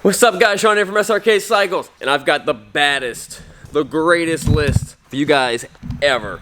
What's up guys, Sean here from Srkcycles, and I've got the baddest, the greatest list for you guys ever.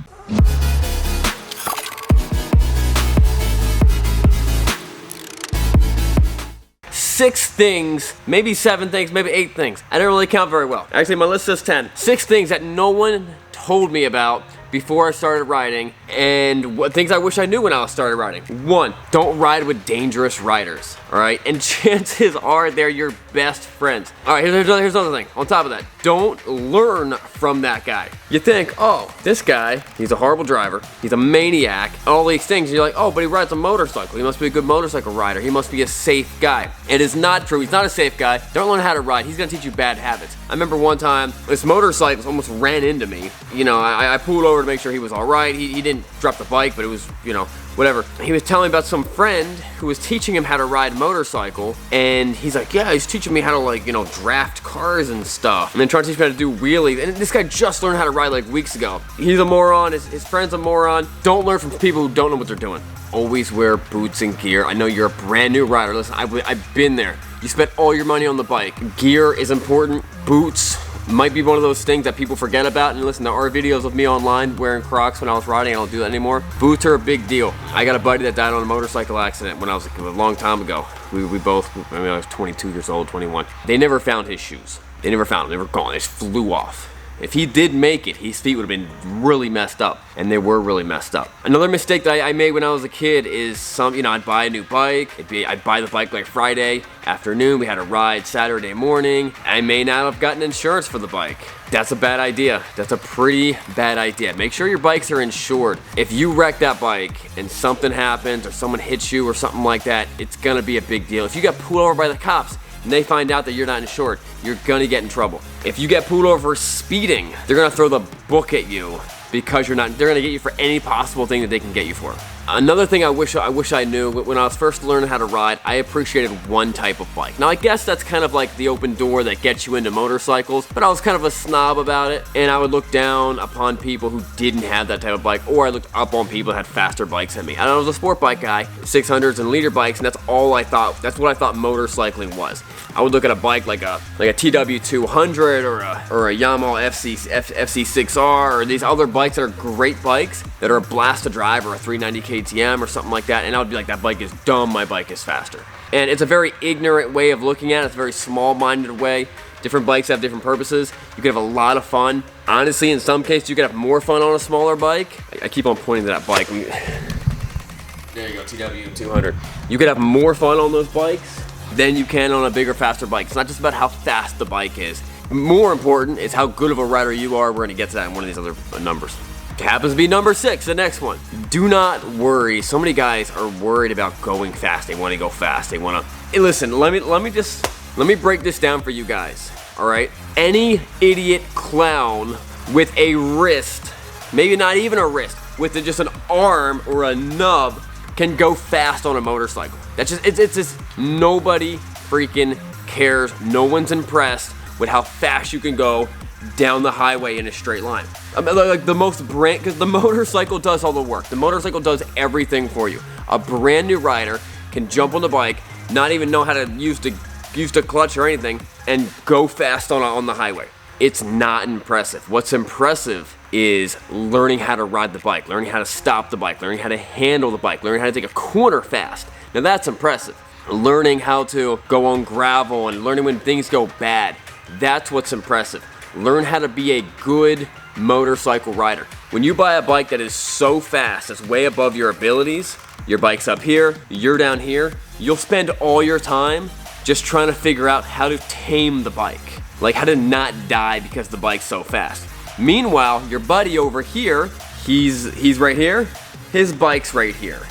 Six things, maybe 7 things, maybe 8 things. I don't really count very well. Actually, my list says 10. 6 things that no one told me about before I started riding, and what things I wish I knew when I started riding. 1, don't ride with dangerous riders, all right? And chances are they're your best friends. All right, here's another thing. On top of that, don't learn from that guy. You think, oh, this guy, he's a horrible driver, he's a maniac, all these things, and you're like, oh, but he rides a motorcycle. He must be a good motorcycle rider. He must be a safe guy. It is not true. He's not a safe guy. Don't learn how to ride. He's gonna teach you bad habits. I remember one time, this motorcycle almost ran into me. You know, I pulled over to make sure he was all right. He didn't drop the bike, but it was, you know, whatever. He was telling me about some friend who was teaching him how to ride a motorcycle, and he's like, yeah, he's teaching me how to, like, you know, draft cars and stuff, and then trying to teach me how to do wheelies. And this guy just learned how to ride like weeks ago. He's a moron. His friend's a moron. Don't learn from people who don't know what they're doing. Always wear boots and gear. I know you're a brand new rider. Listen, I've been there. You spent all your money on the bike. Gear is important. Boots might be one of those things that people forget about. And listen, there are videos of me online wearing Crocs when I was riding. I don't do that anymore. Boots are a big deal. I got a buddy that died on a motorcycle accident when I was a long time ago. We both, I mean, I was 22 years old, 21. They never found his shoes. They never found them. They were gone. They just flew off. If he did make it, his feet would have been really messed up, and they were really messed up. Another mistake that I made when I was a kid is I'd buy a new bike. I'd buy the bike like Friday afternoon. We had a ride Saturday morning. I may not have gotten insurance for the bike. That's a bad idea. That's a pretty bad idea. Make sure your bikes are insured. If you wreck that bike and something happens or someone hits you or something like that, it's gonna be a big deal. If you got pulled over by the cops and they find out that you're not insured, you're gonna get in trouble. If you get pulled over for speeding, they're gonna throw the book at you because you're not, they're gonna get you for any possible thing that they can get you for. Another thing I wish I knew, when I was first learning how to ride, I appreciated one type of bike. Now I guess that's kind of like the open door that gets you into motorcycles, but I was kind of a snob about it, and I would look down upon people who didn't have that type of bike, or I looked up on people that had faster bikes than me. I was a sport bike guy, 600s and liter bikes, and that's all I thought, that's what I thought motorcycling was. I would look at a bike like a TW200 or a Yamaha FC6R or these other bikes that are great bikes that are a blast to drive, or a 390 KTM or something like that, and I would be like, that bike is dumb, my bike is faster. And it's a very ignorant way of looking at it. It's a very small-minded way. Different bikes have different purposes. You could have a lot of fun. Honestly, in some cases, you could have more fun on a smaller bike. I keep on pointing to that bike. There you go, TW200. You could have more fun on those bikes than you can on a bigger, faster bike. It's not just about how fast the bike is. More important is how good of a rider you are. We're gonna get to that in one of these other numbers. It happens to be number 6, the next one. Do not worry. So many guys are worried about going fast. They want to go fast. They want to. Hey, listen, let me break this down for you guys. All right. Any idiot clown with a wrist, maybe not even a wrist, with just an arm or a nub, can go fast on a motorcycle. That's just it's just nobody freaking cares. No one's impressed with how fast you can go down the highway in a straight line. Like the most brand, because the motorcycle does all the work. The motorcycle does everything for you. A brand new rider can jump on the bike, not even know how to use the clutch or anything, and go fast on the highway. It's not impressive. What's impressive is learning how to ride the bike, learning how to stop the bike, learning how to handle the bike, learning how to take a corner fast. Now that's impressive. Learning how to go on gravel and learning when things go bad. That's what's impressive. Learn how to be a good motorcycle rider. When you buy a bike that is so fast, that's way above your abilities, your bike's up here, you're down here, you'll spend all your time just trying to figure out how to tame the bike. Like how to not die because the bike's so fast. Meanwhile, your buddy over here, he's right here, his bike's right here.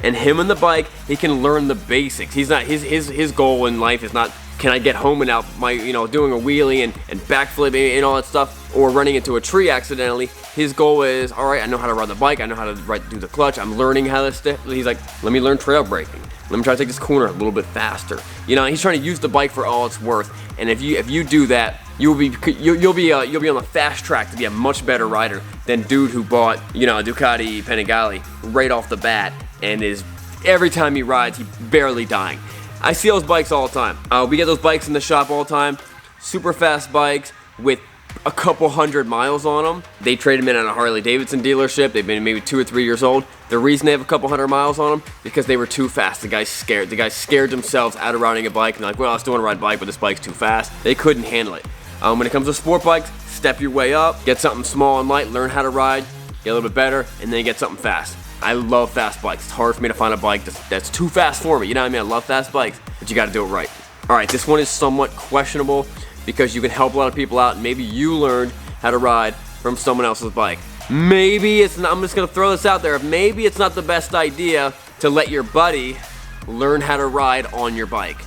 And him and the bike, he can learn the basics. He's not, his goal in life is not, can I get home without doing a wheelie and backflipping and all that stuff, or running into a tree accidentally. His goal is, all right, I know how to ride the bike, I know how to do the clutch, I'm learning how to step. He's like, let me learn trail braking. Let me try to take this corner a little bit faster. You know, he's trying to use the bike for all it's worth. And if you do that, you'll be on the fast track to be a much better rider than dude who bought, a Ducati Panigale right off the bat and is, every time he rides, he's barely dying. I see those bikes all the time. We get those bikes in the shop all the time. Super fast bikes with a couple 100 miles on them. They trade them in at a Harley Davidson dealership. They've been maybe 2 or 3 years old. The reason they have a couple 100 miles on them, because they were too fast. The guys scared themselves out of riding a bike, and they're like, well, I still want to ride a bike, but this bike's too fast. They couldn't handle it. When it comes to sport bikes, step your way up, get something small and light, learn how to ride, get a little bit better, and then you get something fast. I love fast bikes. It's hard for me to find a bike that's too fast for me. You know what I mean? I love fast bikes, but you got to do it right. All right, this one is somewhat questionable because you can help a lot of people out, and maybe you learned how to ride from someone else's bike. Maybe it's not, I'm just gonna throw this out there, maybe it's not the best idea to let your buddy learn how to ride on your bike.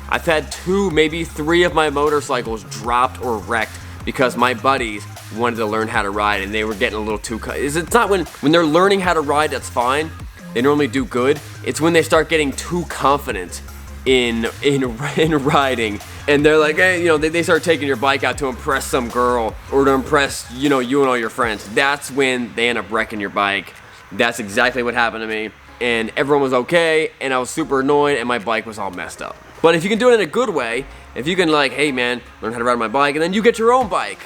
I've had 2, maybe 3 of my motorcycles dropped or wrecked because my buddies wanted to learn how to ride and they were getting a little too, it's not when they're learning how to ride, that's fine, they normally do good. It's when they start getting too confident in riding, and they're like, hey, you know, they start taking your bike out to impress some girl or to impress, you know, you and all your friends. That's when they end up wrecking your bike. That's exactly what happened to me, and everyone was okay, and I was super annoyed, and my bike was all messed up. But if you can do it in a good way, if you can like, hey man, learn how to ride my bike, and then you get your own bike,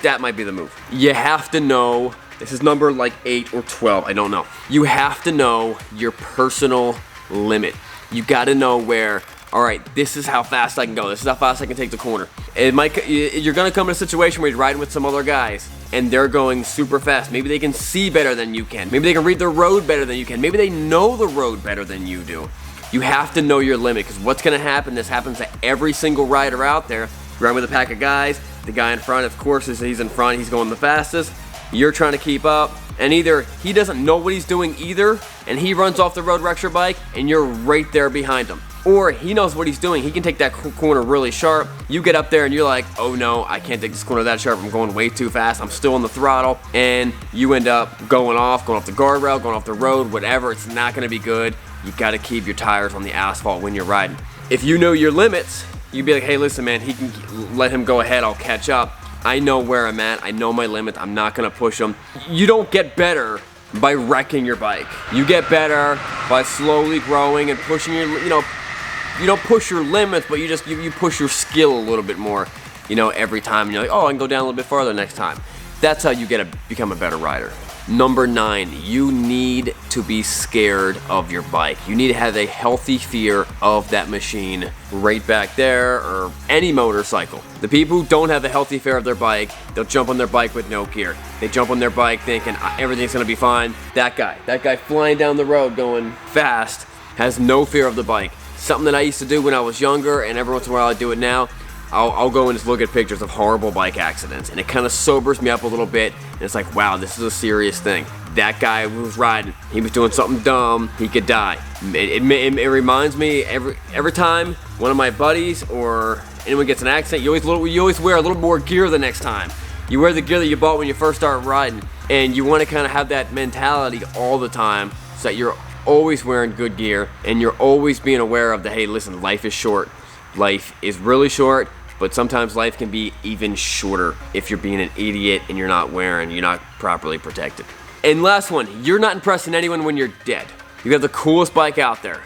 that might be the move. You have to know, this is number like 8 or 12, I don't know. You have to know your personal limit. You got to know where, all right, this is how fast I can go. This is how fast I can take the corner. You're going to come in a situation where you're riding with some other guys and they're going super fast. Maybe they can see better than you can. Maybe they can read the road better than you can. Maybe they know the road better than you do. You have to know your limit, because what's going to happen, this happens to every single rider out there. You're riding with a pack of guys. The guy in front, of course, he's in front. He's going the fastest. You're trying to keep up. And either he doesn't know what he's doing either, and he runs off the road, wrecks your bike, and you're right there behind him. Or he knows what he's doing. He can take that corner really sharp. You get up there and you're like, oh no, I can't take this corner that sharp. I'm going way too fast. I'm still on the throttle. And you end up going off the guardrail, going off the road, whatever. It's not gonna be good. You gotta keep your tires on the asphalt when you're riding. If you know your limits, you'd be like, hey, listen, man, he can let him go ahead. I'll catch up. I know where I'm at. I know my limit. I'm not gonna push them. You don't get better by wrecking your bike. You get better by slowly growing and pushing your, you don't push your limits, but you push your skill a little bit more, every time. And you're like, oh, I can go down a little bit farther next time. That's how you become a better rider. Number 9, you need to be scared of your bike. You need to have a healthy fear of that machine right back there, or any motorcycle. The people who don't have a healthy fear of their bike, they'll jump on their bike with no gear. They jump on their bike thinking everything's gonna be fine. That guy flying down the road going fast has no fear of the bike. Something that I used to do when I was younger, and every once in a while I do it now. I'll go and just look at pictures of horrible bike accidents, and it kind of sobers me up a little bit, and it's like, wow, this is a serious thing. That guy who was riding, he was doing something dumb, he could die. It reminds me, every time one of my buddies or anyone gets an accident, you always wear a little more gear the next time. You wear the gear that you bought when you first started riding, and you want to kind of have that mentality all the time, so that you're always wearing good gear, and you're always being aware of hey, listen, life is short. Life is really short, but sometimes life can be even shorter if you're being an idiot and you're not properly protected. And last one, you're not impressing anyone when you're dead. You have the coolest bike out there.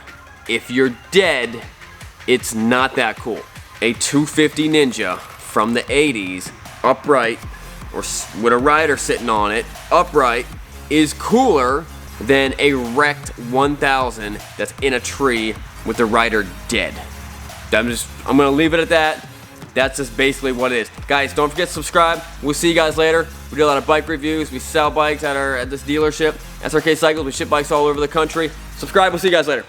If you're dead, it's not that cool. A 250 Ninja from the 80s, upright, or with a rider sitting on it, upright, is cooler than a wrecked 1000 that's in a tree with the rider dead. I'm gonna leave it at that. That's just basically what it is. Guys, don't forget to subscribe. We'll see you guys later. We do a lot of bike reviews. We sell bikes at this dealership, Srkcycles. We ship bikes all over the country. Subscribe. We'll see you guys later.